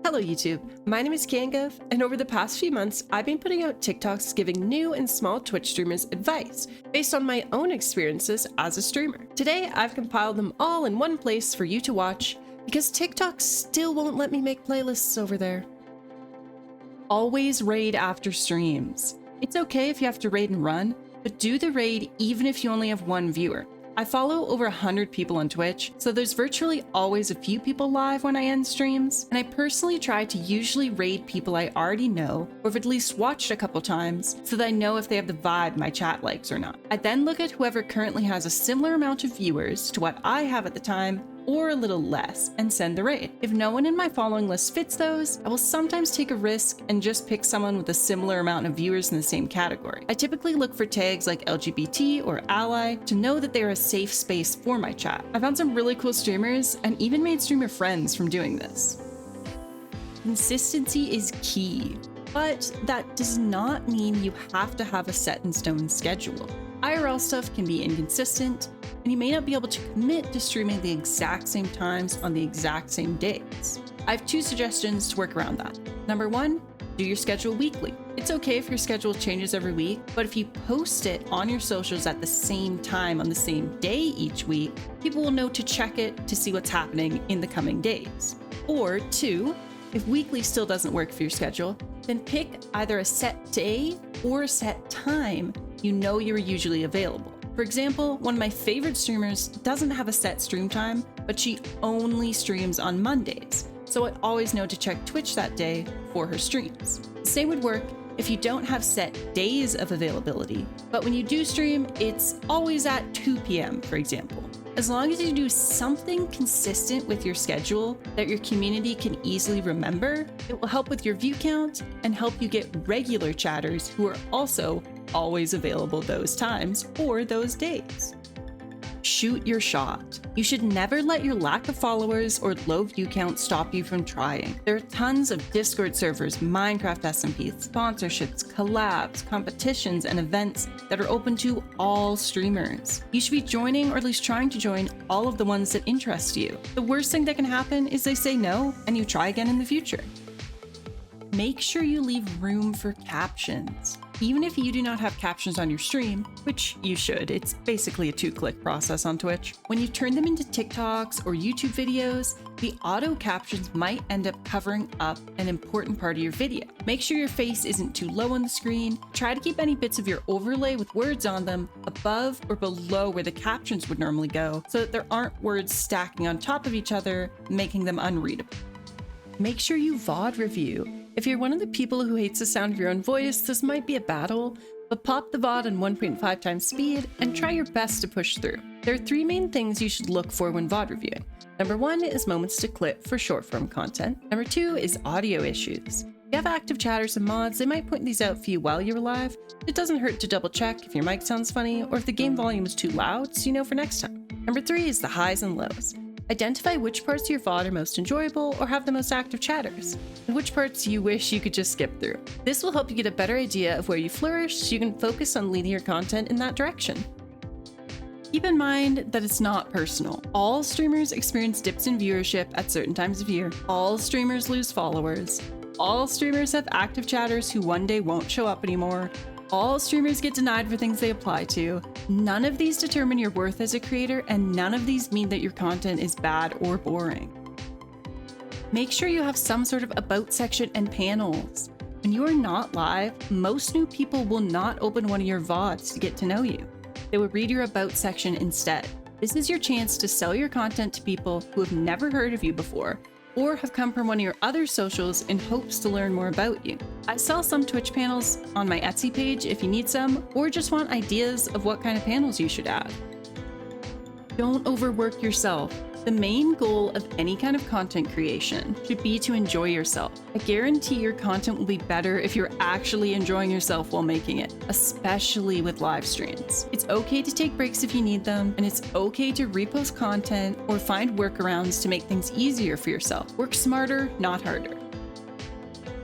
Hello YouTube, my name is Kangov, and over the past few months, I've been putting out TikToks giving new and small Twitch streamers advice based on my own experiences as a streamer. Today, I've compiled them all in one place for you to watch because TikTok still won't let me make playlists over there. Always raid after streams. It's okay if you have to raid and run, but do the raid even if you only have one viewer. I follow over 100 people on Twitch, so there's virtually always a few people live when I end streams, and I personally try to usually raid people I already know or have at least watched a couple times so that I know if they have the vibe my chat likes or not. I then look at whoever currently has a similar amount of viewers to what I have at the time or a little less and send the raid. If no one in my following list fits those, I will sometimes take a risk and just pick someone with a similar amount of viewers in the same category. I typically look for tags like LGBT or ally to know that they are a safe space for my chat. I found some really cool streamers and even made streamer friends from doing this. Consistency is key, but that does not mean you have to have a set in stone schedule. IRL stuff can be inconsistent, and you may not be able to commit to streaming the exact same times on the exact same days. I have two suggestions to work around that. Number one, do your schedule weekly. It's okay if your schedule changes every week, but if you post it on your socials at the same time on the same day each week, people will know to check it to see what's happening in the coming days. Or two, if weekly still doesn't work for your schedule, then pick either a set day or a set time you know you're usually available. For example, one of my favorite streamers doesn't have a set stream time, but she only streams on Mondays, so I always know to check Twitch that day for her streams. The same would work if you don't have set days of availability, but when you do stream, it's always at 2 p.m., for example. As long as you do something consistent with your schedule that your community can easily remember, it will help with your view count and help you get regular chatters who are also always available those times or those days. Shoot your shot. You should never let your lack of followers or low view count stop you from trying. There are tons of Discord servers, Minecraft SMPs, sponsorships, collabs, competitions, and events that are open to all streamers. You should be joining or at least trying to join all of the ones that interest you. The worst thing that can happen is they say no and you try again in the future. Make sure you leave room for captions. Even if you do not have captions on your stream, which you should, it's basically a 2-click process on Twitch. When you turn them into TikToks or YouTube videos, the auto captions might end up covering up an important part of your video. Make sure your face isn't too low on the screen. Try to keep any bits of your overlay with words on them above or below where the captions would normally go, so that there aren't words stacking on top of each other, making them unreadable. Make sure you VOD review. If you're one of the people who hates the sound of your own voice, this might be a battle, but pop the VOD on 1.5 times speed and try your best to push through. There are 3 main things you should look for when VOD reviewing. Number 1 is moments to clip for short form content. Number 2 is audio issues. If you have active chatters and mods, they might point these out for you while you're live. It doesn't hurt to double check if your mic sounds funny or if the game volume is too loud so you know for next time. Number 3 is the highs and lows. Identify which parts of your VOD are most enjoyable or have the most active chatters, and which parts you wish you could just skip through. This will help you get a better idea of where you flourish so you can focus on leading your content in that direction. Keep in mind that it's not personal. All streamers experience dips in viewership at certain times of year. All streamers lose followers. All streamers have active chatters who one day won't show up anymore. All streamers get denied for things they apply to. None of these determine your worth as a creator, and none of these mean that your content is bad or boring. Make sure you have some sort of about section and panels. When you are not live, most new people will not open one of your VODs to get to know you. They will read your about section instead. This is your chance to sell your content to people who have never heard of you before, or have come from one of your other socials in hopes to learn more about you. I sell some Twitch panels on my Etsy page if you need some, or just want ideas of what kind of panels you should add. Don't overwork yourself. The main goal of any kind of content creation should be to enjoy yourself. I guarantee your content will be better if you're actually enjoying yourself while making it, especially with live streams. It's okay to take breaks if you need them, and it's okay to repost content or find workarounds to make things easier for yourself. Work smarter, not harder.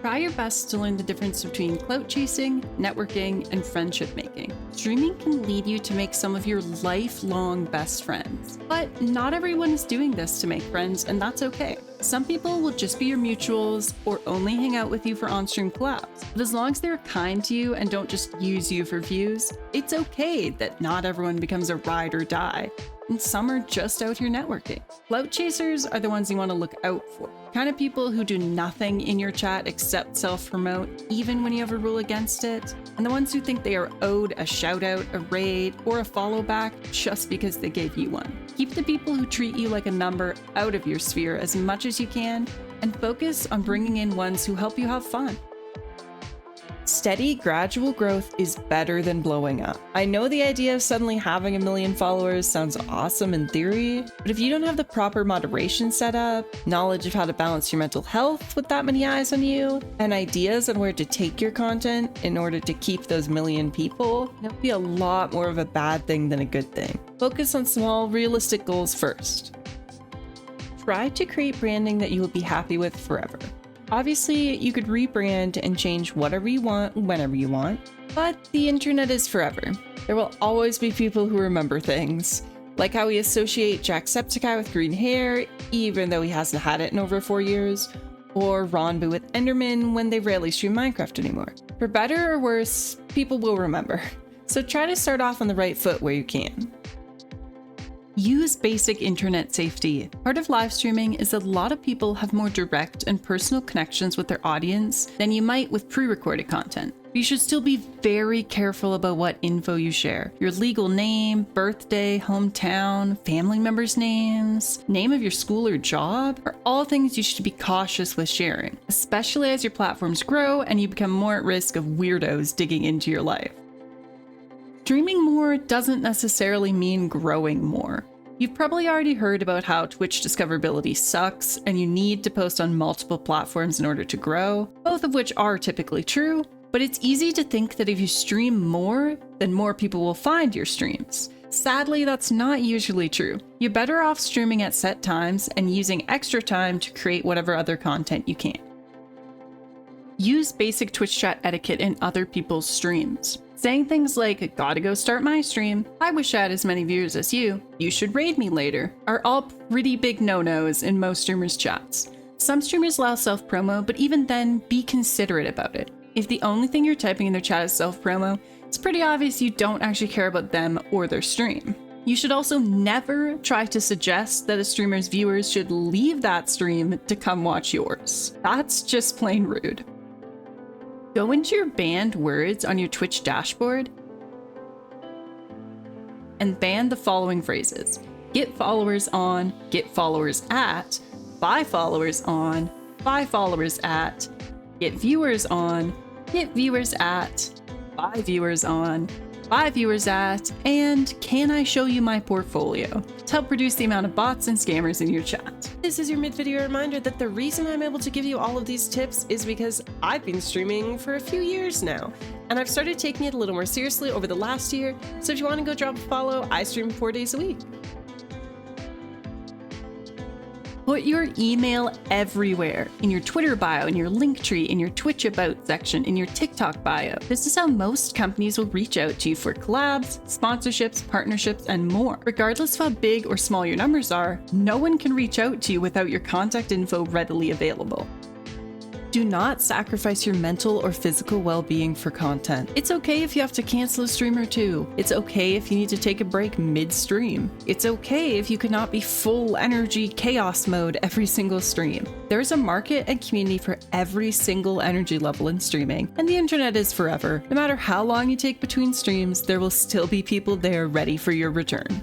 Try your best to learn the difference between clout chasing, networking, and friendship making. Streaming can lead you to make some of your lifelong best friends. But not everyone is doing this to make friends, and that's okay. Some people will just be your mutuals or only hang out with you for on-stream collabs. But as long as they're kind to you and don't just use you for views, it's okay that not everyone becomes a ride or die. And some are just out here networking. Clout chasers are the ones you want to look out for. Kind of people who do nothing in your chat except self-promote, even when you have a rule against it. And the ones who think they are owed a shout out, a raid, or a follow back just because they gave you one. Keep the people who treat you like a number out of your sphere as much as you can, and focus on bringing in ones who help you have fun. Steady, gradual growth is better than blowing up. I know the idea of suddenly having 1 million followers sounds awesome in theory, but if you don't have the proper moderation set up, knowledge of how to balance your mental health with that many eyes on you, and ideas on where to take your content in order to keep those 1 million people, it'll be a lot more of a bad thing than a good thing. Focus on small, realistic goals first. Try to create branding that you will be happy with forever. Obviously, you could rebrand and change whatever you want whenever you want, but the internet is forever. There will always be people who remember things, like how we associate Jacksepticeye with green hair, even though he hasn't had it in over 4 years, or Ronbu with Enderman when they rarely stream Minecraft anymore. For better or worse, people will remember. So try to start off on the right foot where you can. Use basic internet safety. Part of live streaming is that a lot of people have more direct and personal connections with their audience than you might with pre-recorded content. You should still be very careful about what info you share. Your legal name, birthday, hometown, family members' names, name of your school or job are all things you should be cautious with sharing, especially as your platforms grow and you become more at risk of weirdos digging into your life. Streaming more doesn't necessarily mean growing more. You've probably already heard about how Twitch discoverability sucks and you need to post on multiple platforms in order to grow, both of which are typically true, but it's easy to think that if you stream more, then more people will find your streams. Sadly, that's not usually true. You're better off streaming at set times and using extra time to create whatever other content you can. Use basic Twitch chat etiquette in other people's streams. Saying things like, gotta go start my stream, I wish I had as many viewers as you should raid me later, are all pretty big no-nos in most streamers' chats. Some streamers allow self-promo, but even then, be considerate about it. If the only thing you're typing in their chat is self-promo, it's pretty obvious you don't actually care about them or their stream. You should also never try to suggest that a streamer's viewers should leave that stream to come watch yours. That's just plain rude. Go into your banned words on your Twitch dashboard and ban the following phrases: get followers on, get followers at, buy followers on, buy followers at, get viewers on, get viewers at, buy viewers on, buy viewers at, and can I show you my portfolio to help reduce the amount of bots and scammers in your chat. This is your mid-video reminder that the reason I'm able to give you all of these tips is because I've been streaming for a few years now, and I've started taking it a little more seriously over the last year, so if you want to go drop a follow, I stream 4 days a week. Put your email everywhere, in your Twitter bio, in your Linktree, in your Twitch About section, in your TikTok bio. This is how most companies will reach out to you for collabs, sponsorships, partnerships, and more. Regardless of how big or small your numbers are, no one can reach out to you without your contact info readily available. Do not sacrifice your mental or physical well-being for content. It's okay if you have to cancel a stream or two. It's okay if you need to take a break mid-stream. It's okay if you cannot be full energy chaos mode every single stream. There's a market and community for every single energy level in streaming, and the internet is forever. No matter how long you take between streams, there will still be people there ready for your return.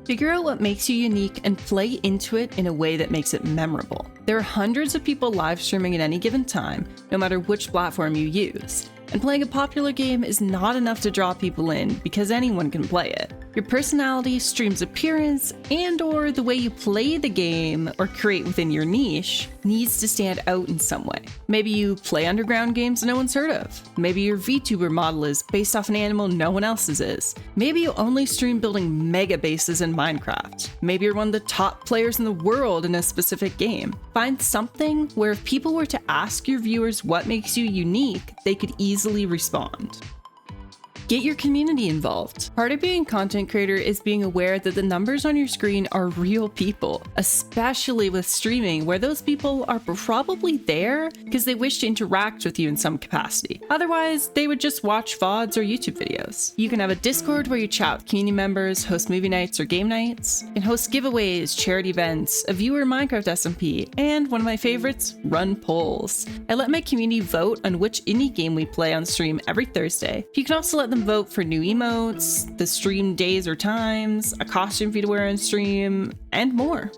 Figure out what makes you unique and play into it in a way that makes it memorable. There are hundreds of people live streaming at any given time, no matter which platform you use. And playing a popular game is not enough to draw people in because anyone can play it. Your personality, stream's appearance, and or the way you play the game or create within your niche needs to stand out in some way. Maybe you play underground games no one's heard of. Maybe your VTuber model is based off an animal no one else's is. Maybe you only stream building mega bases in Minecraft. Maybe you're one of the top players in the world in a specific game. Find something where if people were to ask your viewers what makes you unique, they could easily respond. Get your community involved. Part of being a content creator is being aware that the numbers on your screen are real people, especially with streaming, where those people are probably there because they wish to interact with you in some capacity. Otherwise, they would just watch VODs or YouTube videos. You can have a Discord where you chat with community members, host movie nights or game nights, and host giveaways, charity events, a viewer Minecraft SMP, and one of my favorites, run polls. I let my community vote on which indie game we play on stream every Thursday. You can also let them vote for new emotes, the stream days or times, a costume for you to wear on stream, and more.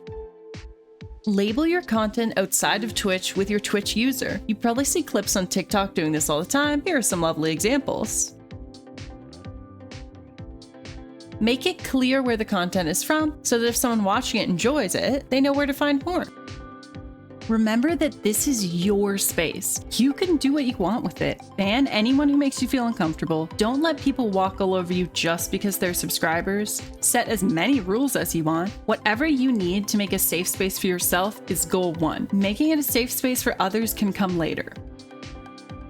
Label your content outside of Twitch with your Twitch user. You probably see clips on TikTok doing this all the time. Here are some lovely examples. Make it clear where the content is from so that if someone watching it enjoys it, they know where to find more. Remember that this is your space. You can do what you want with it. Ban anyone who makes you feel uncomfortable. Don't let people walk all over you just because they're subscribers. Set as many rules as you want. Whatever you need to make a safe space for yourself is goal one. Making it a safe space for others can come later.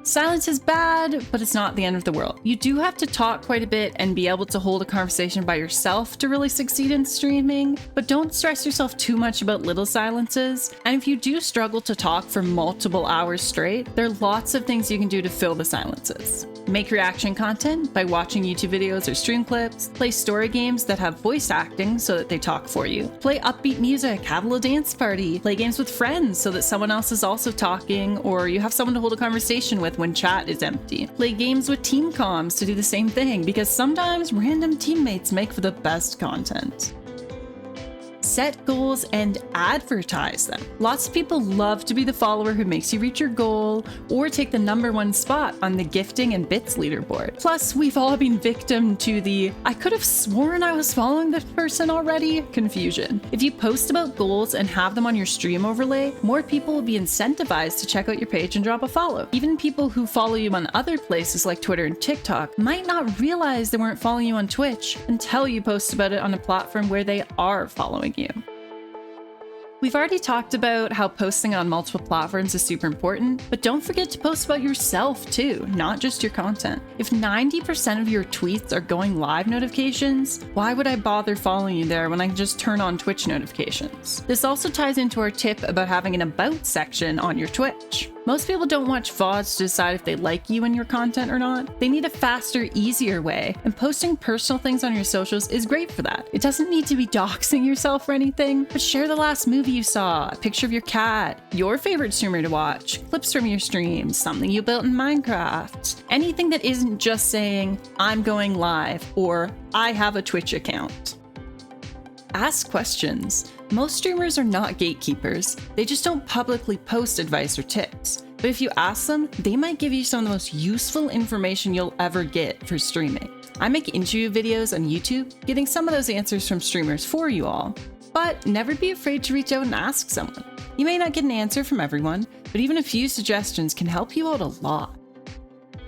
Silence is bad, but it's not the end of the world. You do have to talk quite a bit and be able to hold a conversation by yourself to really succeed in streaming, but don't stress yourself too much about little silences. And if you do struggle to talk for multiple hours straight, there are lots of things you can do to fill the silences. Make reaction content by watching YouTube videos or stream clips, play story games that have voice acting so that they talk for you, play upbeat music, have a little dance party, play games with friends so that someone else is also talking or you have someone to hold a conversation with when chat is empty. Play games with team comms to do the same thing because sometimes random teammates make for the best content. Set goals and advertise them. Lots of people love to be the follower who makes you reach your goal or take the #1 spot on the gifting and bits leaderboard. Plus, we've all been victim to the "I could have sworn I was following this person already" confusion. If you post about goals and have them on your stream overlay, more people will be incentivized to check out your page and drop a follow. Even people who follow you on other places like Twitter and TikTok might not realize they weren't following you on Twitch until you post about it on a platform where they are following you. We've already talked about how posting on multiple platforms is super important, but don't forget to post about yourself too, not just your content. If 90% of your tweets are going live notifications, why would I bother following you there when I can just turn on Twitch notifications? This also ties into our tip about having an about section on your Twitch. Most people don't watch VODs to decide if they like you and your content or not. They need a faster, easier way, and posting personal things on your socials is great for that. It doesn't need to be doxing yourself or anything, but share the last movie you saw, a picture of your cat, your favorite streamer to watch, clips from your streams, something you built in Minecraft. Anything that isn't just saying, "I'm going live," or "I have a Twitch account." Ask questions. Most streamers are not gatekeepers. They just don't publicly post advice or tips. But if you ask them, they might give you some of the most useful information you'll ever get for streaming. I make interview videos on YouTube, getting some of those answers from streamers for you all. But never be afraid to reach out and ask someone. You may not get an answer from everyone, but even a few suggestions can help you out a lot.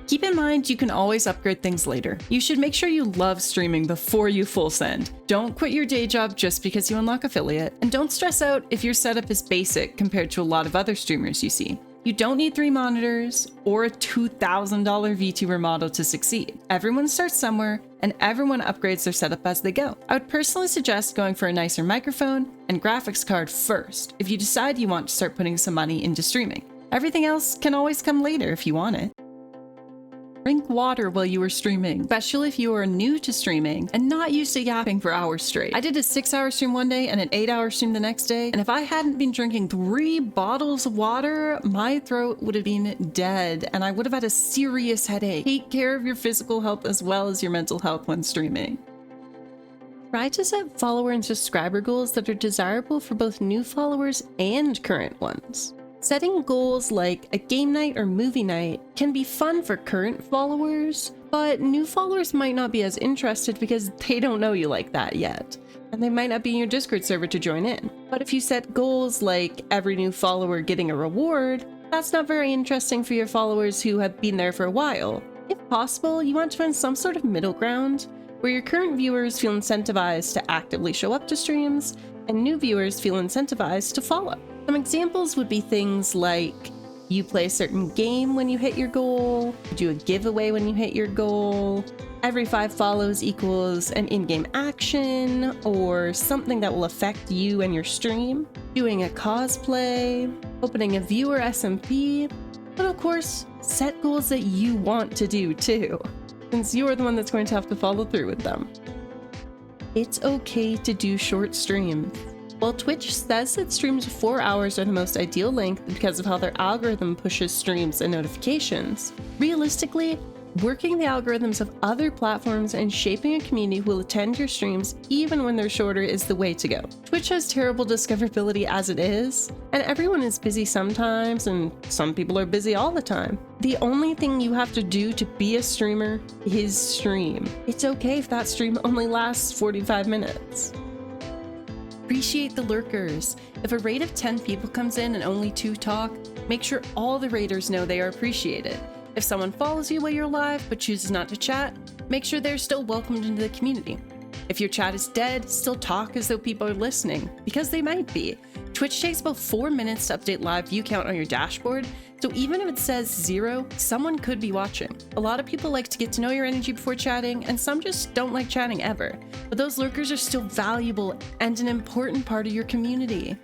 Keep in mind, you can always upgrade things later. You should make sure you love streaming before you full send. Don't quit your day job just because you unlock affiliate, and don't stress out if your setup is basic compared to a lot of other streamers you see. You don't need 3 monitors or a $2,000 VTuber model to succeed. Everyone starts somewhere, and everyone upgrades their setup as they go. I would personally suggest going for a nicer microphone and graphics card first if you decide you want to start putting some money into streaming. Everything else can always come later if you want it. Drink water while you are streaming, especially if you are new to streaming and not used to yapping for hours straight. I did a 6-hour stream one day and an 8-hour stream the next day, and if I hadn't been drinking 3 bottles of water, my throat would have been dead and I would have had a serious headache. Take care of your physical health as well as your mental health when streaming. Try to set follower and subscriber goals that are desirable for both new followers and current ones. Setting goals like a game night or movie night can be fun for current followers, But new followers might not be as interested because they don't know you like that yet, and they might not be in your Discord server to join in. But if you set goals like every new follower getting a reward, that's not very interesting for your followers who have been there for a while. If possible, you want to find some sort of middle ground where your current viewers feel incentivized to actively show up to streams, and new viewers feel incentivized to follow. Some examples would be things like you play a certain game when you hit your goal, you do a giveaway when you hit your goal, every 5 follows equals an in-game action, or something that will affect you and your stream, doing a cosplay, opening a viewer SMP, but of course, set goals that you want to do too, since you're the one that's going to have to follow through with them. It's okay to do short streams. While Twitch says that streams of 4 hours are the most ideal length because of how their algorithm pushes streams and notifications, realistically, working the algorithms of other platforms and shaping a community who will attend your streams even when they're shorter is the way to go. Twitch has terrible discoverability as it is, and everyone is busy sometimes, and some people are busy all the time. The only thing you have to do to be a streamer is stream. It's okay if that stream only lasts 45 minutes. Appreciate the lurkers. If a raid of 10 people comes in and only 2 talk, make sure all the raiders know they are appreciated. If someone follows you while you're live but chooses not to chat, make sure they're still welcomed into the community. If your chat is dead, still talk as though people are listening, because they might be. Twitch takes about 4 minutes to update live view count on your dashboard, so even if it says 0, someone could be watching. A lot of people like to get to know your energy before chatting, and some just don't like chatting ever. But those lurkers are still valuable and an important part of your community.